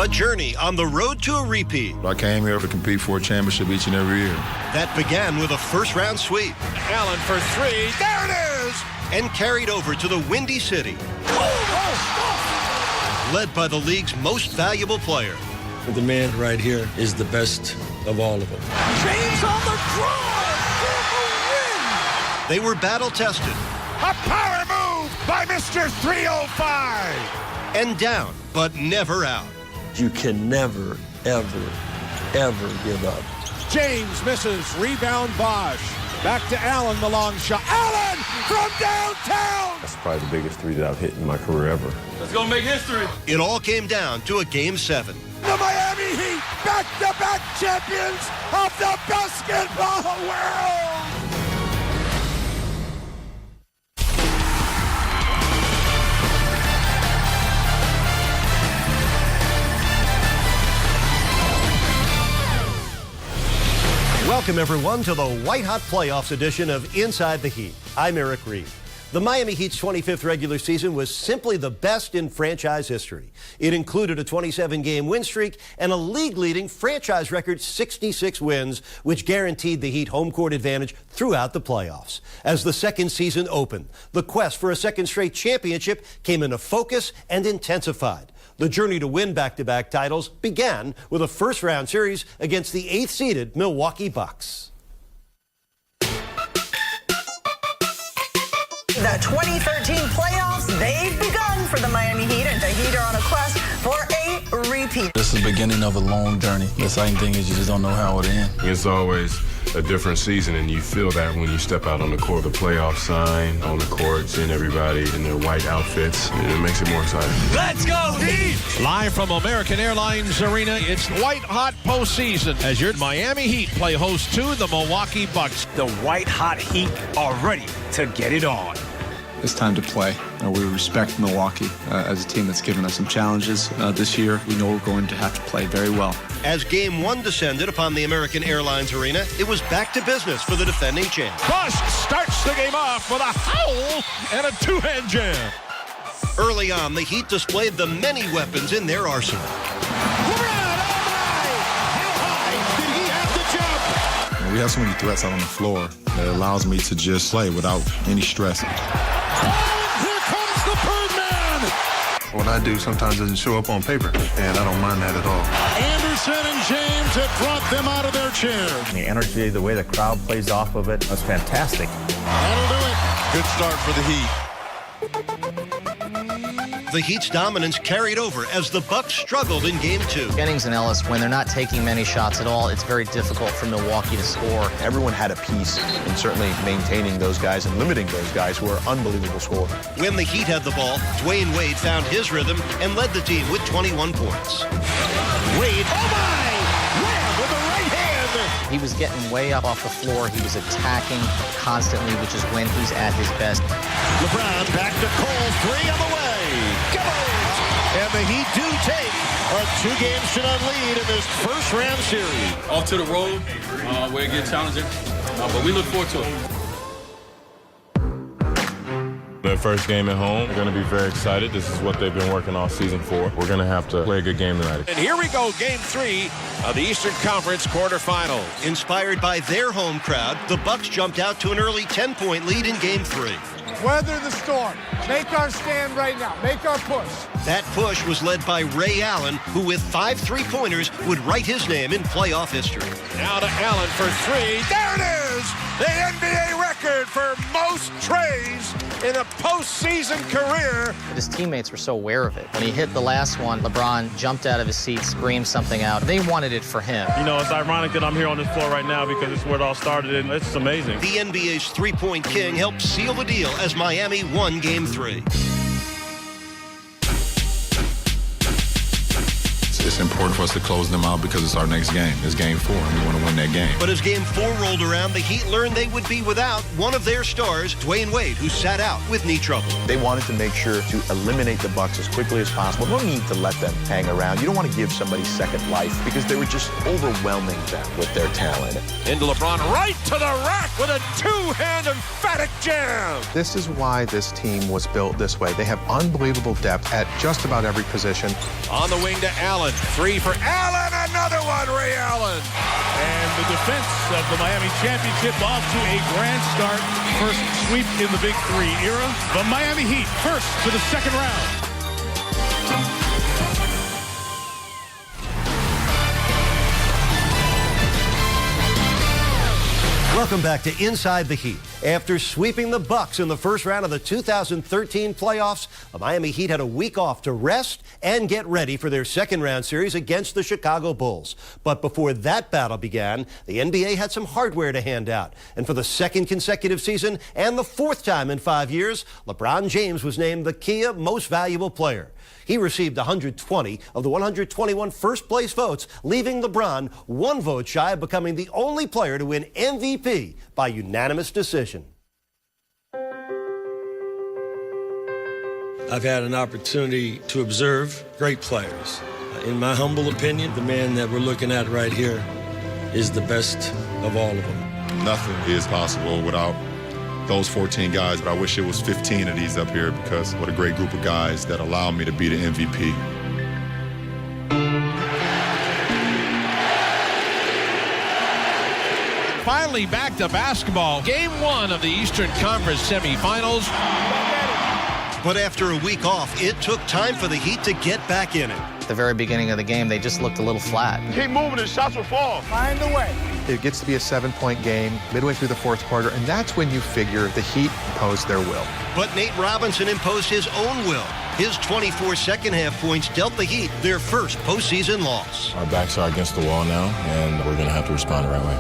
A journey on the road to a repeat. I came here to compete for a championship each and every year. That began with a first-round sweep. Allen for three. There it is! And carried over to the Windy City. Led by the league's most valuable player. The man right here is the best of all of them. James on the drive for the win! They were battle-tested. A power move by Mr. 305! And down, but never out. You can never, ever, ever give up. James misses. Rebound Bosch. Back to Allen, the long shot. Allen from downtown! That's probably the biggest three that I've hit in my career ever. Let's go make history. It all came down to a Game 7. The Miami Heat, back-to-back champions of the basketball world! Welcome, everyone, to the White Hot Playoffs edition of Inside the Heat. I'm Eric Reed. The Miami Heat's 25th regular season was simply the best in franchise history. It included a 27-game win streak and a league-leading franchise record 66 wins, which guaranteed the Heat home court advantage throughout the playoffs. As the second season opened, the quest for a second straight championship came into focus and intensified. The journey to win back-to-back titles began with a first-round series against the 8th-seeded Milwaukee Bucks. The 2013 playoffs, they've begun for the Miami Heat, and the Heat are on a quest for a repeat. This is the beginning of a long journey. The exciting thing is you just don't know how it'll end. It's always a different season, and you feel that when you step out on the court. The playoff sign on the court, seeing everybody in their white outfits, it makes it more exciting. Let's go Heat! Live from American Airlines Arena, it's white hot postseason as your Miami Heat play host to the Milwaukee Bucks. The white hot Heat are ready to get it on. It's time to play. We respect Milwaukee as a team that's given us some challenges this year. We know we're going to have to play very well. As Game 1 descended upon the American Airlines Arena, it was back to business for the defending champ. Busch starts the game off with a howl and a two-hand jam. Early on, the Heat displayed the many weapons in their arsenal. We have so many threats out on the floor that allows me to just play without any stress. Here comes the Birdman! What I do sometimes doesn't show up on paper, and I don't mind that at all. Anderson and James have brought them out of their chairs. The energy, the way the crowd plays off of it, was fantastic. That'll do it. Good start for the Heat. The Heat's dominance carried over as the Bucks struggled in Game 2. Jennings and Ellis, when they're not taking many shots at all, it's very difficult for Milwaukee to score. Everyone had a piece in certainly maintaining those guys and limiting those guys who are unbelievable scorers. When the Heat had the ball, Dwayne Wade found his rhythm and led the team with 21 points. Wade, oh my! Wham with the right hand! He was getting way up off the floor. He was attacking constantly, which is when he's at his best. LeBron back to Cole, three on the way. And the Heat do take a 2-game lead in this first-round series. Off to the road, where it gets challenging, but we look forward to it. Their first game at home, they're going to be very excited. This is what they've been working all season for. We're going to have to play a good game tonight. And here we go, Game 3 of the Eastern Conference quarterfinals. Inspired by their home crowd, the Bucks jumped out to an early 10-point lead in Game 3. Weather the storm. Make our stand right now. Make our push. That push was led by Ray Allen, who with 5 3-pointers would write his name in playoff history. Now to Allen for three. There it is! The NBA record for most trays in a postseason career. His teammates were so aware of it. When he hit the last one, LeBron jumped out of his seat, screamed something out. They wanted it for him. You know, it's ironic that I'm here on this floor right now because it's where it all started, and it's amazing. The NBA's three-point king helped seal the deal as Miami won Game 3. It's important for us to close them out because it's our next game. It's Game 4, and we want to win that game. But as Game 4 rolled around, the Heat learned they would be without one of their stars, Dwayne Wade, who sat out with knee trouble. They wanted to make sure to eliminate the Bucks as quickly as possible. No need to let them hang around. You don't want to give somebody second life because they were just overwhelming them with their talent. Into LeBron, right to the rack with a two-hand emphatic jam. This is why this team was built this way. They have unbelievable depth at just about every position. On the wing to Allen. Three for Allen, another one, Ray Allen. And the defense of the Miami championship off to a grand start. First sweep in the Big Three era. The Miami Heat first to the second round. Welcome back to Inside the Heat. After sweeping the Bucks in the first round of the 2013 playoffs, the Miami Heat had a week off to rest and get ready for their second round series against the Chicago Bulls. But before that battle began, the NBA had some hardware to hand out. And for the second consecutive season and the fourth time in 5 years, LeBron James was named the Kia Most Valuable Player. He received 120 of the 121 first-place votes, leaving LeBron 1 vote shy of becoming the only player to win MVP by unanimous decision. I've had an opportunity to observe great players. In my humble opinion, the man that we're looking at right here is the best of all of them. Nothing is possible without those 14 guys, but I wish it was 15 of these up here because what a great group of guys that allow me to be the MVP. Finally back to basketball. Game 1 of the Eastern Conference semifinals. But after a week off, it took time for the Heat to get back in it. At the very beginning of the game, they just looked a little flat. Keep moving, his shots will fall. Find a way. It gets to be a 7-point game midway through the fourth quarter, and that's when you figure the Heat impose their will. But Nate Robinson imposed his own will. His 24 second-half points dealt the Heat their first postseason loss. Our backs are against the wall now, and we're going to have to respond the right way.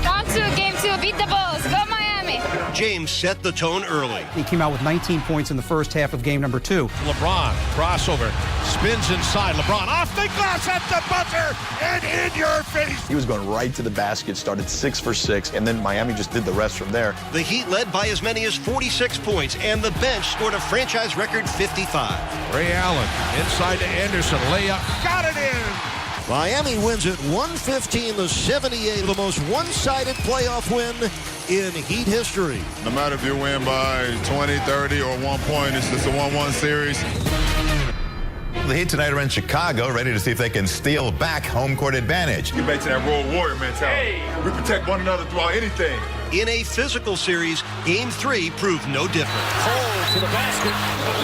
Round 2, game 2, beat the Bulls. Go Miami. James set the tone early. He came out with 19 points in the first half of game number 2. LeBron, crossover, spins inside. LeBron off the glass at the buzzer and in your face. He was going right to the basket, started 6 for 6, and then Miami just did the rest from there. The Heat led by as many as 46 points, and the bench scored a franchise record 55. Ray Allen inside to Anderson, layup, got it in. Miami wins it 115-78, the most one-sided playoff win in Heat history. No matter if you win by 20, 30, or 1 point, it's just a 1-1 series. The Heat tonight are in Chicago, ready to see if they can steal back home court advantage. Get back to that Road Warrior mentality. Hey. We protect one another throughout anything. In a physical series, Game 3 proved no different. Cole to the basket.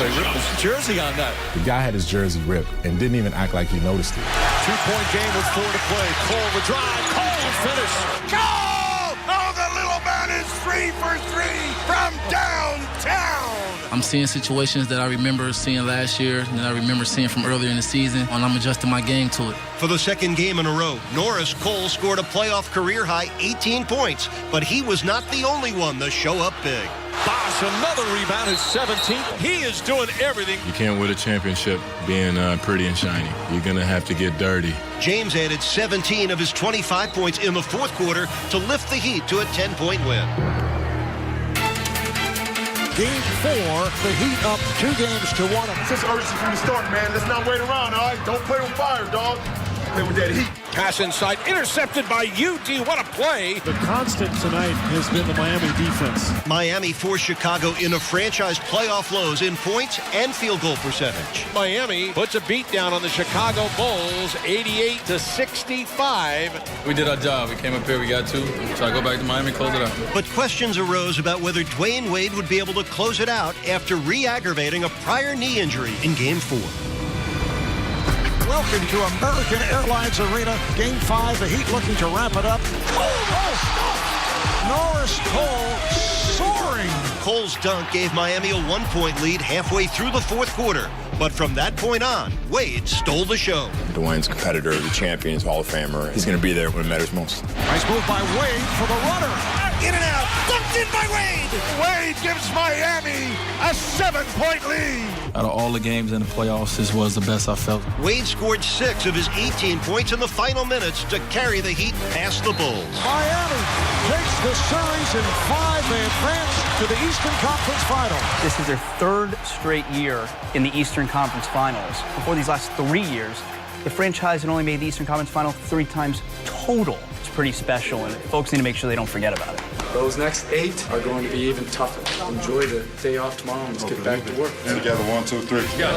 They ripped his jersey on that. The guy had his jersey ripped and didn't even act like he noticed it. 2-point game with 4 to play. Cole the drive. Cole finish. Cole! Oh, the little man is 3 for 3 from downtown. I'm seeing situations that I remember seeing last year and that I remember seeing from earlier in the season, and I'm adjusting my game to it. For the second game in a row, Norris Cole scored a playoff career-high 18 points, but he was not the only one to show up big. Bosh, another rebound, his 17th. He is doing everything. You can't win a championship being pretty and shiny. You're going to have to get dirty. James added 17 of his 25 points in the fourth quarter to lift the Heat to a 10-point win. Game 4, the Heat up 2 games to 1. It's just urgency from the start, man. Let's not wait around, all right? Don't play with fire, dog. Play with that heat. Pass inside, intercepted by UD. What a play. The constant tonight has been the Miami defense. Miami forced Chicago into franchise playoff lows in points and field goal percentage. Miami puts a beat down on the Chicago Bulls, 88-65. We did our job. We came up here, we got 2. So I go back to Miami, close it out. But questions arose about whether Dwayne Wade would be able to close it out after re-aggravating a prior knee injury in Game 4. Welcome to American Airlines Arena. Game 5, the Heat looking to wrap it up. Norris Cole soaring. Cole's dunk gave Miami a 1-point lead halfway through the fourth quarter. But from that point on, Wade stole the show. Dwayne's competitor, the champion, Hall of Famer. He's going to be there when it matters most. Nice move by Wade for the runner. In and out. Dunked in by Wade. Wade gives Miami a 7-point lead. Out of all the games in the playoffs, this was the best I felt. Wade scored 6 of his 18 points in the final minutes to carry the Heat past the Bulls. Miami takes the series in 5. They advance to the Eastern Conference Final. This is their 3rd straight year in the Eastern Conference Finals. Before these last 3 years, the franchise had only made the Eastern Conference Final 3 times total. It's pretty special, and folks need to make sure they don't forget about it. Those next 8 are going to be even tougher. Enjoy the day off tomorrow and let's get back to work. Together, 1, 2, 3. Go.